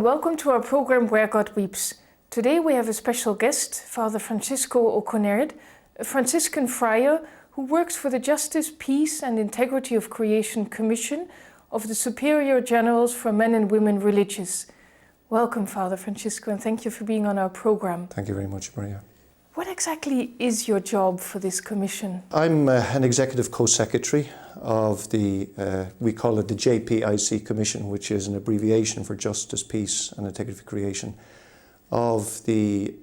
and welcome to our program Where God Weeps. Today we have a special guest, Father Francisco Conaire, a Franciscan friar who works for the Justice, Peace and Integrity of Creation Commission of the Superior Generals for Men and Women Religious. Welcome, Father Francisco, and thank you for being on our program. Thank you very much, Maria. What exactly is your job for this commission? I'm an executive co-secretary of the, we call it the JPIC Commission, which is an abbreviation for Justice, Peace and Integrity of Creation, of the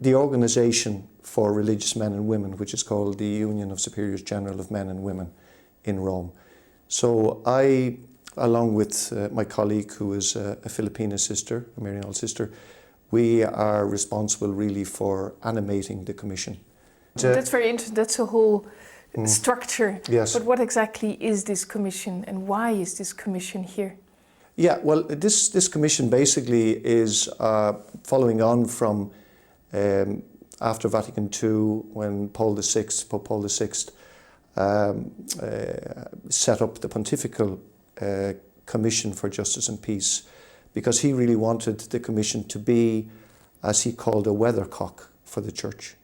organisation for religious men and women, which is called the Union of Superiors General of Men and Women in Rome. So I, along with my colleague who is a Filipina sister, a Marianal sister, we are responsible really for animating the commission. That's very interesting. That's a whole structure. Yes. But what exactly is this commission and why is this commission here? Yeah, well, this commission basically is following on from after Vatican II, when Pope Paul VI set up the Pontifical Commission for Justice and Peace, because he really wanted the commission to be, as he called, a weathercock for the church.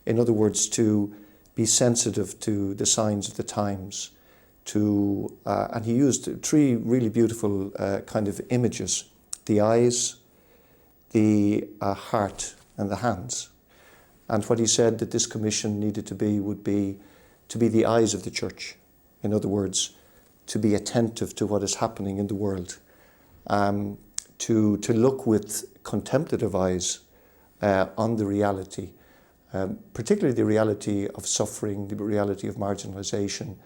In other words, to be sensitive to the signs of the times, and he used three really beautiful kind of images: the eyes, the heart, and the hands. And what he said that this commission needed to be would be to be the eyes of the church. In other words, to be attentive to what is happening in the world. To look with contemplative eyes on the reality, particularly the reality of suffering, the reality of marginalization,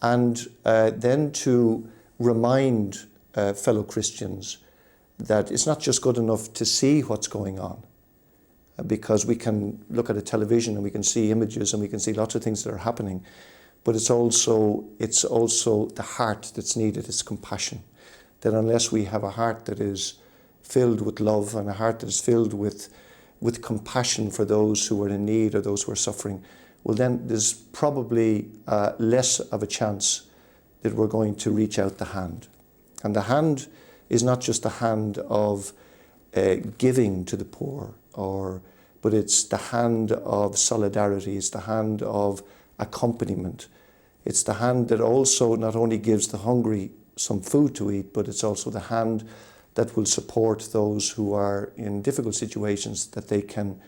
and then to remind fellow Christians that it's not just good enough to see what's going on, because we can look at a television and we can see images and we can see lots of things that are happening, but it's also the heart that's needed, it's compassion. That unless we have a heart that is filled with love and a heart that is filled with compassion for those who are in need or those who are suffering, well then there's probably less of a chance that we're going to reach out the hand. And the hand is not just the hand of giving to the poor, but it's the hand of solidarity, it's the hand of accompaniment. It's the hand that also not only gives the hungry some food to eat, but it's also the hand that will support those who are in difficult situations, that they can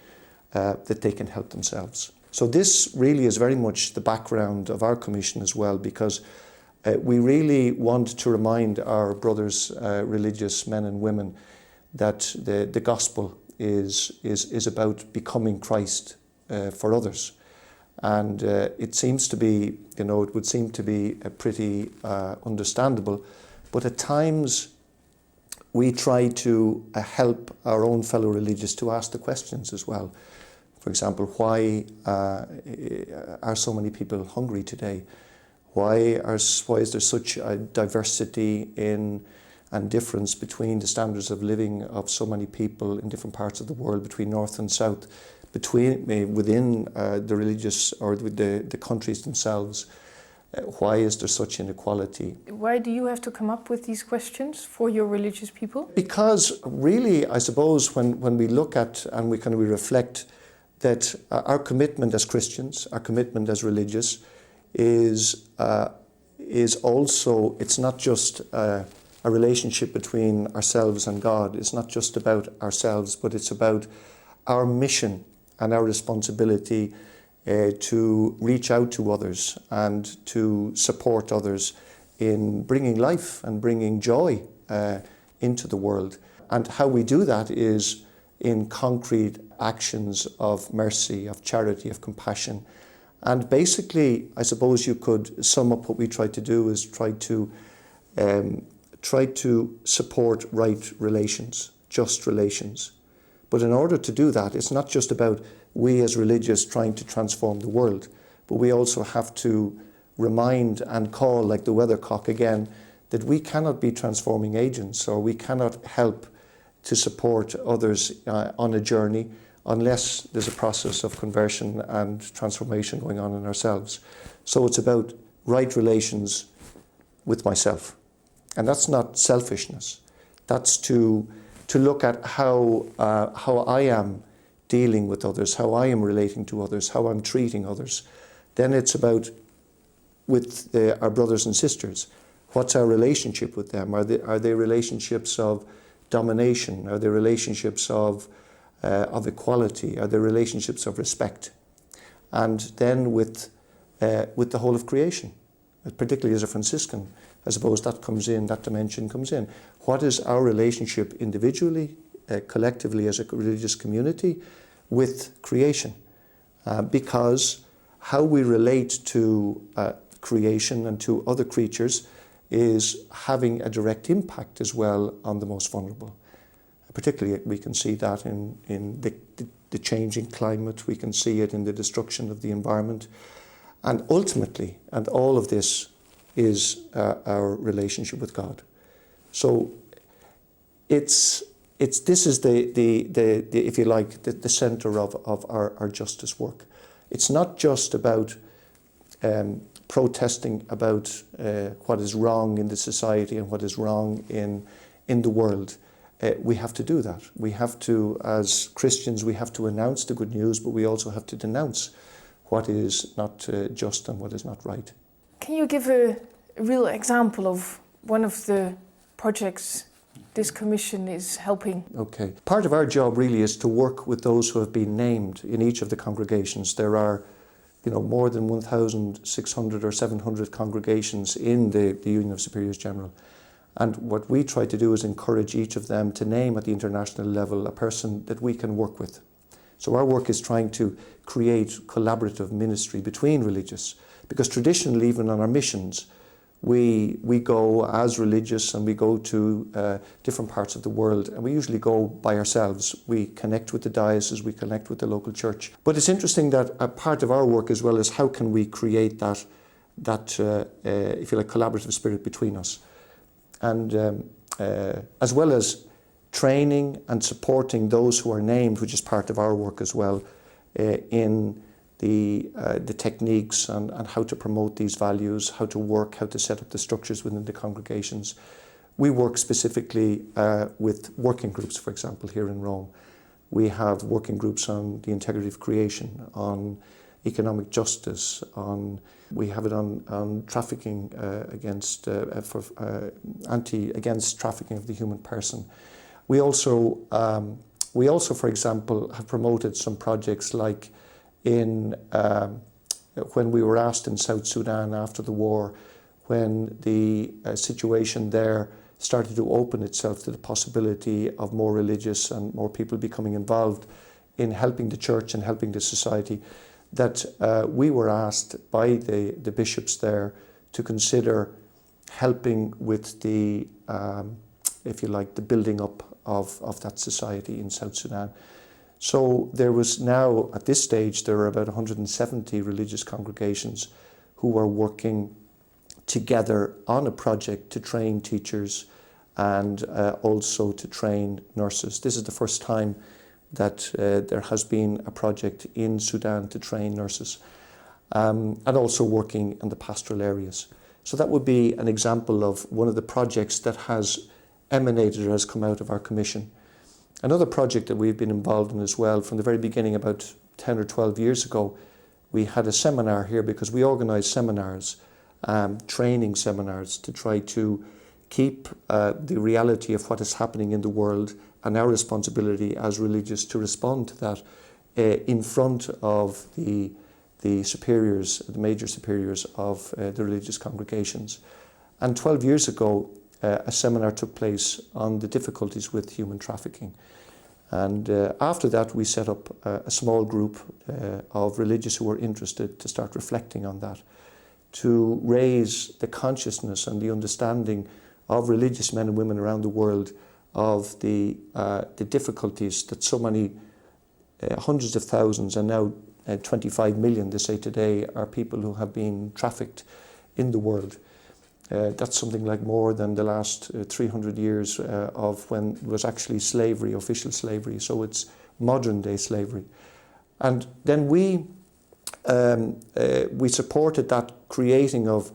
help themselves. So this really is very much the background of our commission as well, because we really want to remind our brothers, religious men and women, that the gospel is about becoming Christ for others. And it seems to be, it would seem to be pretty understandable, but at times we try to help our own fellow religious to ask the questions as well. For example, why are so many people hungry today? Why is there such a diversity in and difference between the standards of living of so many people in different parts of the world, between North and South, within the religious or the countries themselves? Why is there such inequality? Why do you have to come up with these questions for your religious people? Because really, I suppose, when we look at and we reflect that our commitment as Christians, our commitment as religious, is also, it's not just a relationship between ourselves and God. It's not just about ourselves, but it's about our mission and our responsibility to reach out to others and to support others in bringing life and bringing joy into the world. And how we do that is in concrete actions of mercy, of charity, of compassion. And basically, I suppose you could sum up what we try to do is try to support right relations, just relations. But in order to do that, it's not just about we as religious trying to transform the world, but we also have to remind and call, like the weathercock again, that we cannot be transforming agents, or we cannot help to support others on a journey unless there's a process of conversion and transformation going on in ourselves. So it's about right relations with myself. And that's not selfishness. That's to look at how I am dealing with others, how I am relating to others, how I'm treating others. Then it's about with our brothers and sisters. What's our relationship with them? Are they relationships of domination? Are they relationships of equality? Are they relationships of respect? And then with the whole of creation, particularly as a Franciscan, I suppose that dimension comes in. What is our relationship individually, collectively as a religious community with creation? Because how we relate to creation and to other creatures is having a direct impact as well on the most vulnerable. Particularly we can see that in the changing climate, we can see it in the destruction of the environment. And ultimately, and all of this is our relationship with God. So this is the if you like, the center of our justice work. It's not just about protesting about what is wrong in the society and what is wrong in the world. We have to do that. We have to, as Christians, we have to announce the good news, but we also have to denounce what is not just and what is not right. Can you give a real example of one of the projects this commission is helping? Okay. Part of our job really is to work with those who have been named in each of the congregations. There are more than 1,600 or 700 congregations in the Union of Superiors General. And what we try to do is encourage each of them to name at the international level a person that we can work with. So our work is trying to create collaborative ministry between religious, because traditionally, even on our missions, we go as religious and we go to different parts of the world, and we usually go by ourselves. We connect with the diocese, we connect with the local church. But it's interesting that a part of our work as well is how can we create that if you like, collaborative spirit between us. And as well as training and supporting those who are named, which is part of our work as well, in the techniques and how to promote these values, how to work, how to set up the structures within the congregations. We work specifically with working groups, for example, here in Rome. We have working groups on the integrity of creation, on economic justice, we have it on trafficking against trafficking of the human person. We also, for example, have promoted some projects like when we were asked in South Sudan after the war, when the situation there started to open itself to the possibility of more religious and more people becoming involved in helping the church and helping the society, that we were asked by the bishops there to consider helping with the, if you like, the building up of that society in South Sudan. So there was now, at this stage, there are about 170 religious congregations who are working together on a project to train teachers and also to train nurses. This is the first time that there has been a project in Sudan to train nurses, and also working in the pastoral areas. So that would be an example of one of the projects that has emanated or has come out of our commission. Another project that we've been involved in as well from the very beginning, about 10 or 12 years ago, we had a seminar here because we organise seminars, training seminars, to try to keep the reality of what is happening in the world and our responsibility as religious to respond to that in front of the superiors, the major superiors of the religious congregations. And 12 years ago, a seminar took place on the difficulties with human trafficking. And after that, we set up a small group of religious who were interested to start reflecting on that, to raise the consciousness and the understanding of religious men and women around the world of the difficulties that so many hundreds of thousands and now 25 million, they say today, are people who have been trafficked in the world. That's something like more than the last 300 years of when it was actually slavery, official slavery. So it's modern day slavery. And then we supported that creating of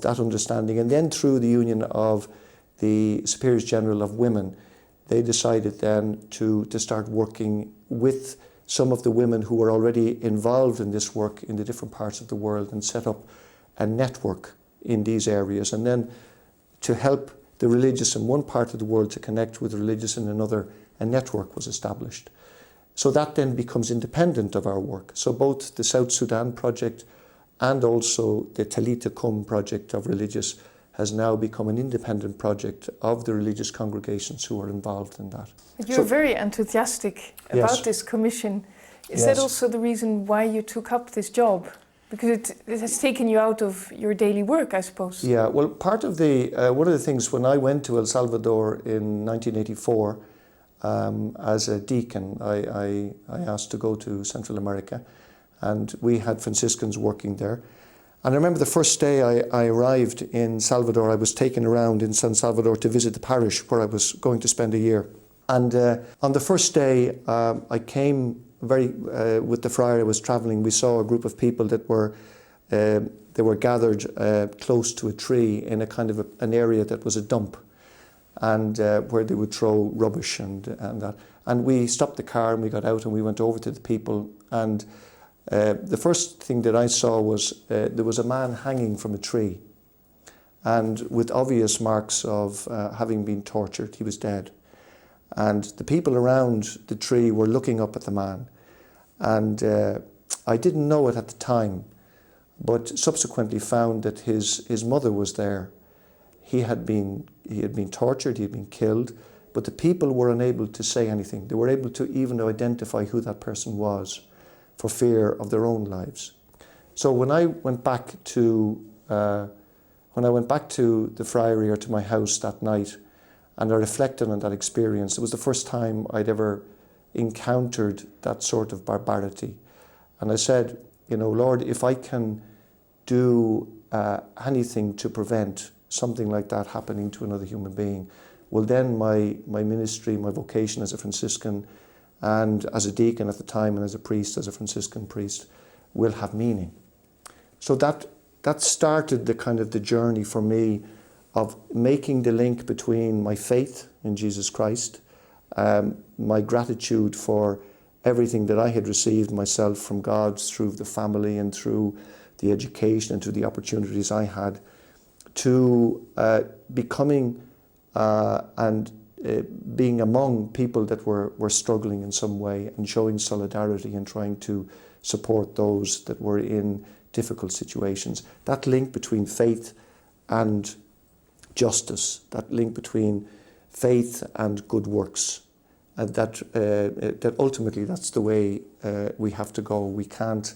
that understanding. And then through the union of the Superiors General of Women, they decided then to start working with some of the women who were already involved in this work in the different parts of the world and set up a network in these areas, and then to help the religious in one part of the world to connect with the religious in another, a network was established. So that then becomes independent of our work. So both the South Sudan project and also the Talitha Kum project of religious has now become an independent project of the religious congregations who are involved in that. But you're very enthusiastic about this commission. Is that also the reason why you took up this job? Because it has taken you out of your daily work, I suppose. Yeah, well, part of one of the things when I went to El Salvador in 1984 as a deacon, I asked to go to Central America, and we had Franciscans working there. And I remember the first day I arrived in Salvador, I was taken around in San Salvador to visit the parish where I was going to spend a year. And on the first day, I came with the friar I was traveling. We saw a group of people that were they were gathered close to a tree in a kind of an area that was a dump, and where they would throw rubbish and that. And we stopped the car and we got out and we went over to the people, and the first thing that I saw was there was a man hanging from a tree, and with obvious marks of having been tortured. He was dead. And the people around the tree were looking up at the man. And I didn't know it at the time, but subsequently found that his mother was there. He had been tortured, he had been killed, but the people were unable to say anything. They were able to even identify who that person was for fear of their own lives. So when I went back to the friary or to my house that night, and I reflected on that experience, it was the first time I'd ever encountered that sort of barbarity. And I said, Lord, if I can do anything to prevent something like that happening to another human being, well then my ministry, my vocation as a Franciscan and as a deacon at the time and as a priest, as a Franciscan priest, will have meaning. So that started the journey for me of making the link between my faith in Jesus Christ, my gratitude for everything that I had received myself from God through the family and through the education and through the opportunities I had, to becoming and being among people that were struggling in some way and showing solidarity and trying to support those that were in difficult situations. That link between faith and justice, that link between faith and good works, and that ultimately that's the way we have to go. We can't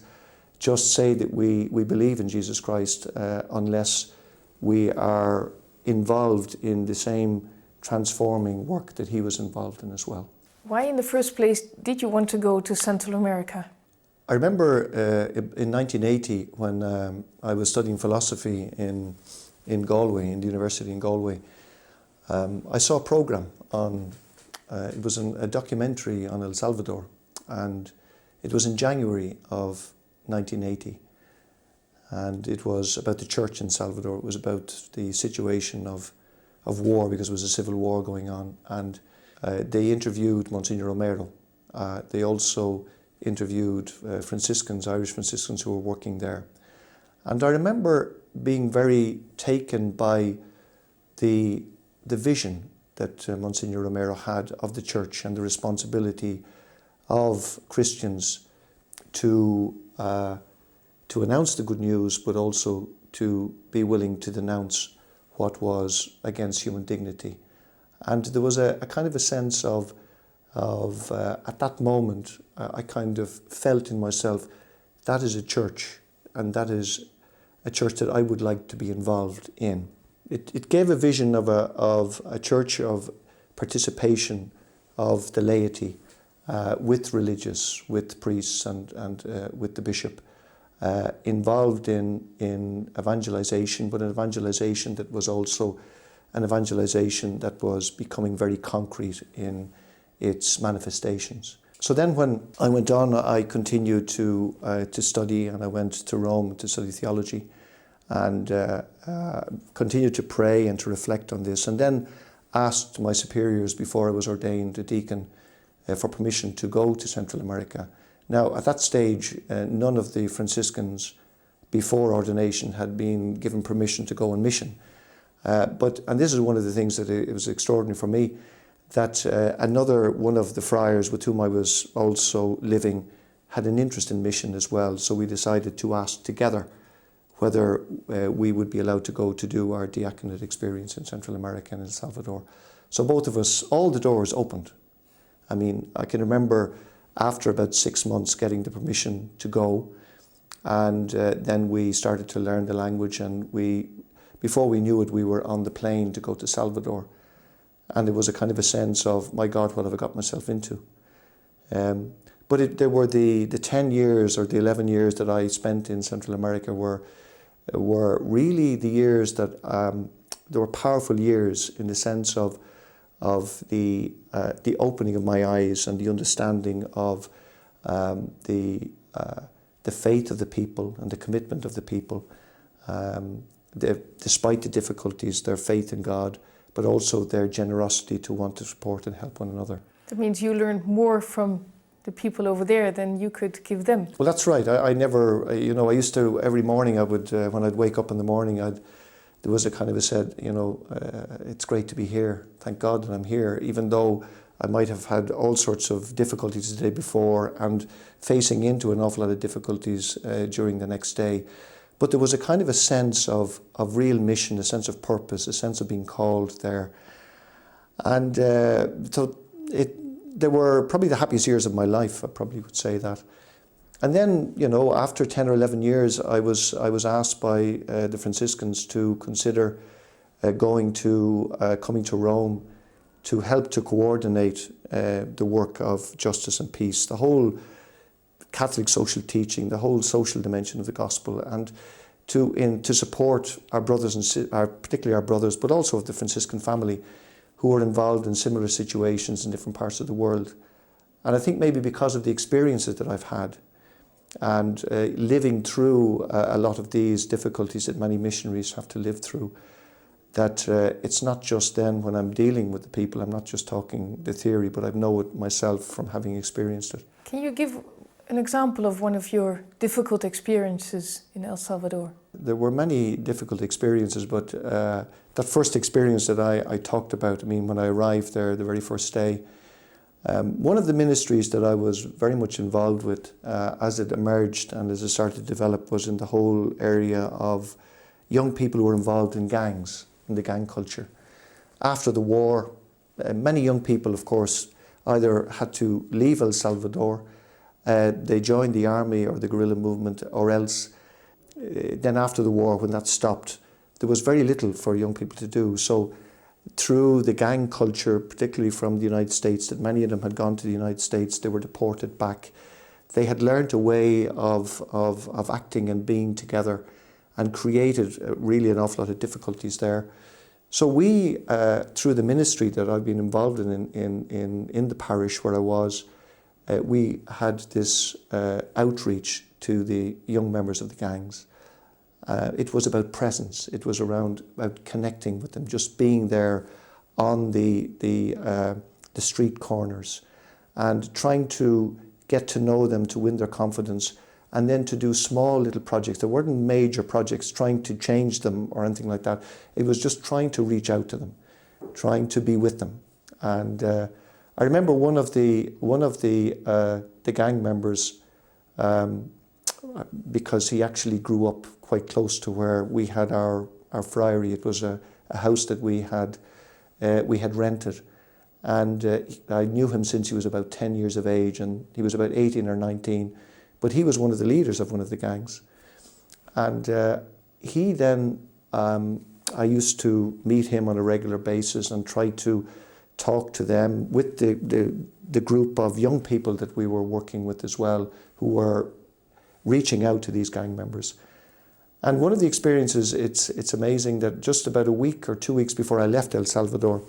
just say that we believe in Jesus Christ unless we are involved in the same transforming work that he was involved in as well. Why in the first place did you want to go to Central America? I remember in 1980 when I was studying philosophy in Galway, in the university in Galway, I saw a program on, it was a documentary on El Salvador, and it was in January of 1980, and it was about the church in Salvador. It was about the situation of war, because there was a civil war going on, and they interviewed Monsignor Romero. They also interviewed Franciscans, Irish Franciscans who were working there. And I remember being very taken by the vision that Monsignor Romero had of the church and the responsibility of Christians to announce the good news, but also to be willing to denounce what was against human dignity. And there was a kind of a sense of at that moment, I kind of felt in myself, that is a church, and that is a church that I would like to be involved in. It gave a vision of a church of participation of the laity with religious, with priests and with the bishop, involved in evangelization, but an evangelization that was also an evangelization that was becoming very concrete in its manifestations. So then when I went on, I continued to study, and I went to Rome to study theology. and continued to pray and to reflect on this, and then asked my superiors before I was ordained a deacon for permission to go to Central America. Now, at that stage, none of the Franciscans before ordination had been given permission to go on mission. And this is one of the things that it was extraordinary for me, that another one of the friars with whom I was also living had an interest in mission as well. So we decided to ask together whether we would be allowed to go to do our diaconate experience in Central America and El Salvador. So both of us, all the doors opened. I mean, I can remember after about 6 months getting the permission to go, and then we started to learn the language, and before we knew it, we were on the plane to go to Salvador. And it was a kind of a sense of, my God, what have I got myself into? But there were the 10 years or the 11 years that I spent in Central America were really the years that, they were powerful years in the sense of the opening of my eyes and the understanding of the faith of the people and the commitment of the people. Despite the difficulties, their faith in God, but also their generosity to want to support and help one another. That means you learned more from the people over there than you could give them. Well, that's right. I never, I used to, every morning I would, when I'd wake up in the morning, there was a kind of a said, it's great to be here. Thank God that I'm here, even though I might have had all sorts of difficulties the day before and facing into an awful lot of difficulties during the next day. But there was a kind of a sense of real mission, a sense of purpose, a sense of being called there. And so they were probably the happiest years of my life, I probably would say that. And then, after 10 or 11 years, I was asked by the Franciscans to consider coming to Rome to help to coordinate the work of justice and peace, the whole Catholic social teaching, the whole social dimension of the gospel, and to support our brothers and particularly our brothers, but also of the Franciscan family, who were involved in similar situations in different parts of the world. And I think maybe because of the experiences that I've had and living through a lot of these difficulties that many missionaries have to live through, that it's not just then when I'm dealing with the people, I'm not just talking the theory, but I know it myself from having experienced it. Can you give an example of one of your difficult experiences in El Salvador? There were many difficult experiences, but that first experience that I talked about, when I arrived there the very first day, one of the ministries that I was very much involved with as it emerged and as it started to develop was in the whole area of young people who were involved in gangs, in the gang culture. After the war, many young people, of course, either had to leave El Salvador, they joined the army or the guerrilla movement, or else then after the war, when that stopped, there was very little for young people to do. So through the gang culture, particularly from the United States, that many of them had gone to the United States, they were deported back. They had learned a way of acting and being together and created really an awful lot of difficulties there. So we, through the ministry that I've been involved in the parish where I was, we had this outreach to the young members of the gangs. It was about presence. It was about connecting with them, just being there on the street corners and trying to get to know them, to win their confidence, and then to do small little projects. There weren't major projects trying to change them or anything like that. It was just trying to reach out to them, trying to be with them. And I remember one of the gang members, because he actually grew up quite close to where we had our friary. It was a house that we had rented, and I knew him since he was about 10 years of age, and he was about 18 or 19, but he was one of the leaders of one of the gangs. And he then, I used to meet him on a regular basis and try to talk to them with the group of young people that we were working with as well, who were reaching out to these gang members. And one of the experiences, it's amazing that just about a week or 2 weeks before I left El Salvador,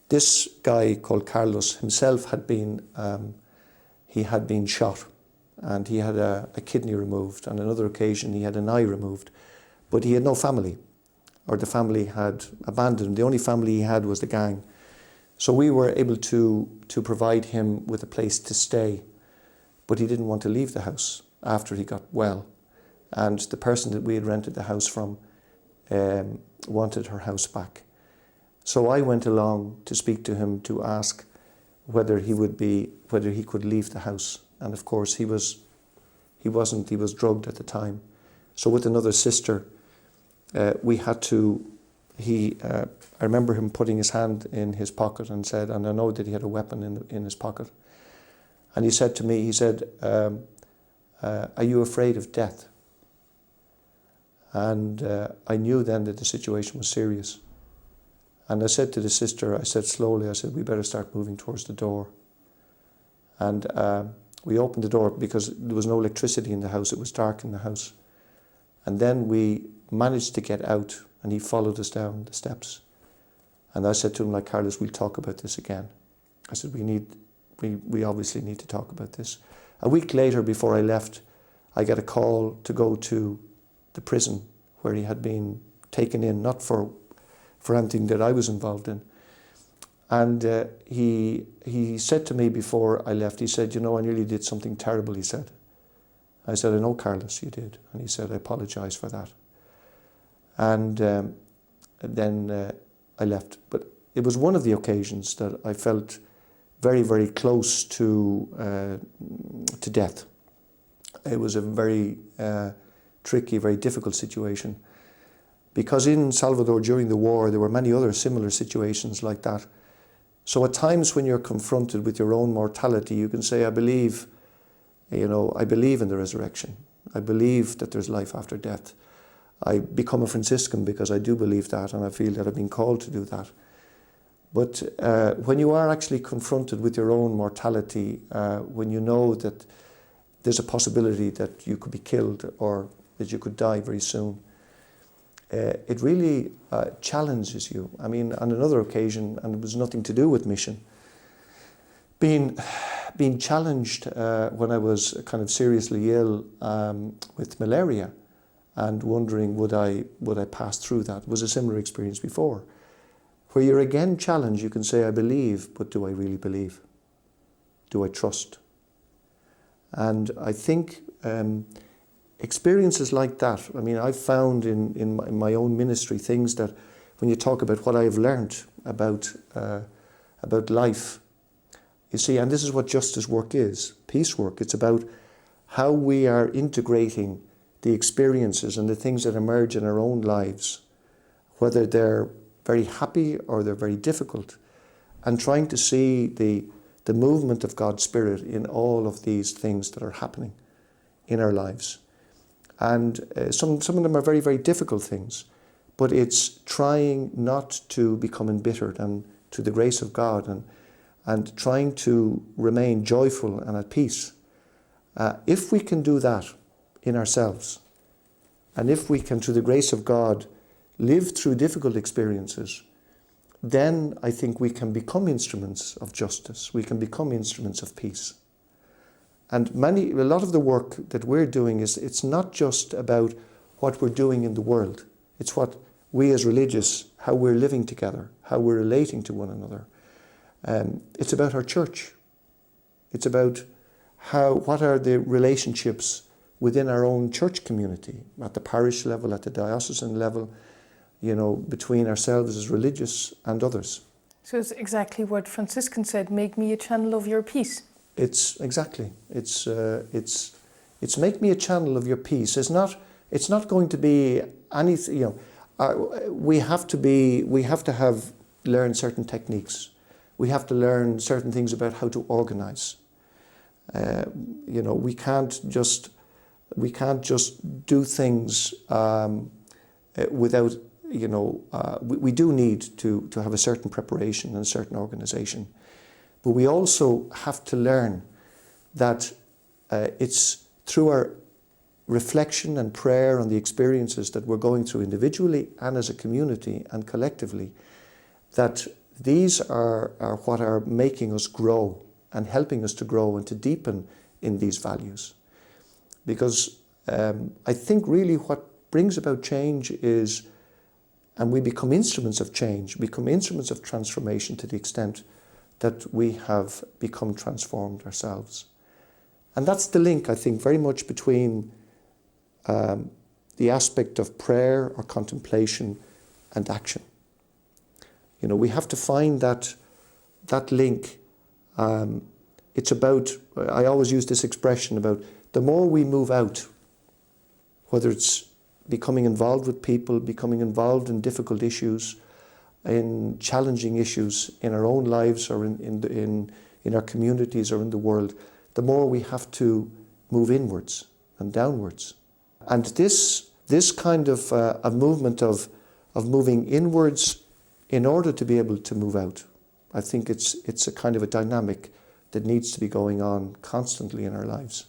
this guy called Carlos himself had been shot and he had a kidney removed. On another occasion, he had an eye removed. But he had no family, or the family had abandoned him. The only family he had was the gang. So we were able to provide him with a place to stay, but he didn't want to leave the house after he got well. And the person that we had rented the house from wanted her house back. So I went along to speak to him to ask whether he could leave the house. And of course he wasn't, he was drugged at the time. So with another sister, we had to, I remember him putting his hand in his pocket and said, and I know that he had a weapon in his pocket. And he said to me, he said, are you afraid of death? And I knew then that the situation was serious. And I said to the sister, I said slowly, I said, we better start moving towards the door. And we opened the door because there was no electricity in the house. It was dark in the house. And then we managed to get out, and he followed us down the steps. And I said to him, like, Carlos, we'll talk about this again. I said, we obviously need to talk about this. A week later, before I left, I got a call to go to the prison where he had been taken in, not for anything that I was involved in. And he said to me before I left, he said, you know, I nearly did something terrible, he said. I said, I know, Carlos, you did. And he said, I apologise for that. And then I left. But it was one of the occasions that I felt very, very close to death. It was a very tricky, very difficult situation. Because in Salvador during the war, there were many other similar situations like that. So at times when you're confronted with your own mortality, you can say, I believe in the resurrection. I believe that there's life after death. I become a Franciscan because I do believe that, and I feel that I've been called to do that. But when you are actually confronted with your own mortality, when you know that there's a possibility that you could be killed or that you could die very soon, it really challenges you. I mean, on another occasion, and it was nothing to do with mission, being challenged when I was kind of seriously ill with malaria, and wondering would I pass through that. It was a similar experience before, where you're again challenged. You can say, I believe, but do I really believe? Do I trust? And I think experiences like that, I mean, I've found in my own ministry things that when you talk about what I've learned about life, you see, and this is what justice work is, peace work. It's about how we are integrating the experiences and the things that emerge in our own lives, whether they're very happy or they're very difficult, and trying to see the movement of God's Spirit in all of these things that are happening in our lives. And some of them are very, very difficult things, but it's trying not to become embittered and to the grace of God, and trying to remain joyful and at peace. If we can do that in ourselves, and if we can, through the grace of God, live through difficult experiences, then I think we can become instruments of justice. We can become instruments of peace. And a lot of the work that we're doing it's not just about what we're doing in the world. It's what we as religious, how we're living together, how we're relating to one another. It's about our church. It's about what are the relationships within our own church community, at the parish level, at the diocesan level, between ourselves as religious and others. So it's exactly what Franciscan said, make me a channel of your peace. It's exactly. It's make me a channel of your peace. It's not going to be anything, we have to learn certain techniques. We have to learn certain things about how to organize. We can't just do things without, we do need to have a certain preparation and a certain organization. But we also have to learn that it's through our reflection and prayer on the experiences that we're going through individually and as a community and collectively, that these are what are making us grow and helping us to grow and to deepen in these values. because I think really what brings about change is, and we become instruments of change, become instruments of transformation to the extent that we have become transformed ourselves. And that's the link, I think, very much between the aspect of prayer or contemplation and action. You know, we have to find that link. It's about, I always use this expression about the more we move out, whether it's becoming involved with people, becoming involved in difficult issues, in challenging issues in our own lives or in our communities or in the world, the more we have to move inwards and downwards. And this kind of a movement of moving inwards in order to be able to move out, I think it's a kind of a dynamic that needs to be going on constantly in our lives.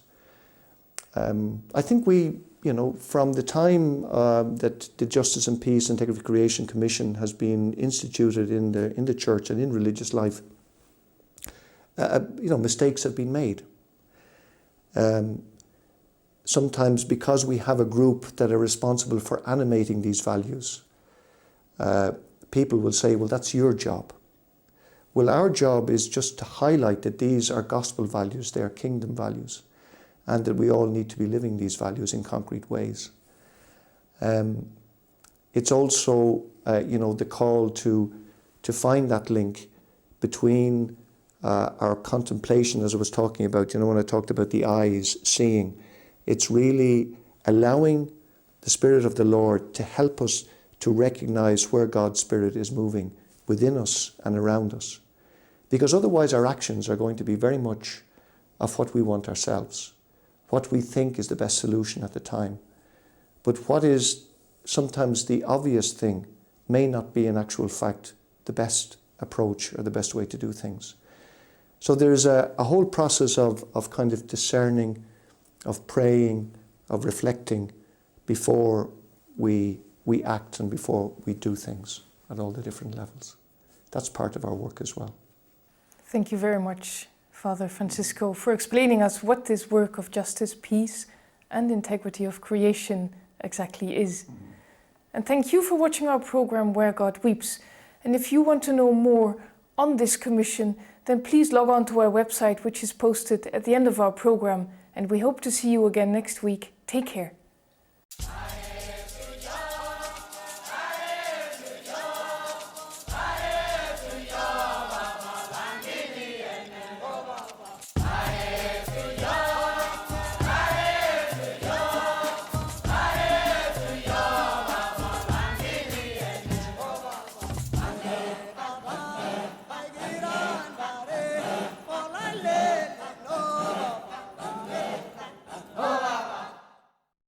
I think we, you know, from the time that the Justice and Peace Integrity Creation Commission has been instituted in the church and in religious life, you know, mistakes have been made. Sometimes because we have a group that are responsible for animating these values, people will say, well, that's your job. Well, our job is just to highlight that these are gospel values, they are kingdom values, and that we all need to be living these values in concrete ways. It's also, you know, the call to find that link between our contemplation, as I was talking about, you know, when I talked about the eyes seeing, it's really allowing the Spirit of the Lord to help us to recognize where God's Spirit is moving within us and around us. Because otherwise our actions are going to be very much of what we want ourselves, what we think is the best solution at the time. But what is sometimes the obvious thing may not be in actual fact the best approach or the best way to do things. So there's a whole process of kind of discerning, of praying, of reflecting before we act and before we do things at all the different levels. That's part of our work as well. Thank you very much, Father Francisco, for explaining us what this work of justice, peace, and integrity of creation exactly is. And thank you for watching our program Where God Weeps. And if you want to know more on this commission, then please log on to our website, which is posted at the end of our program. And we hope to see you again next week. Take care.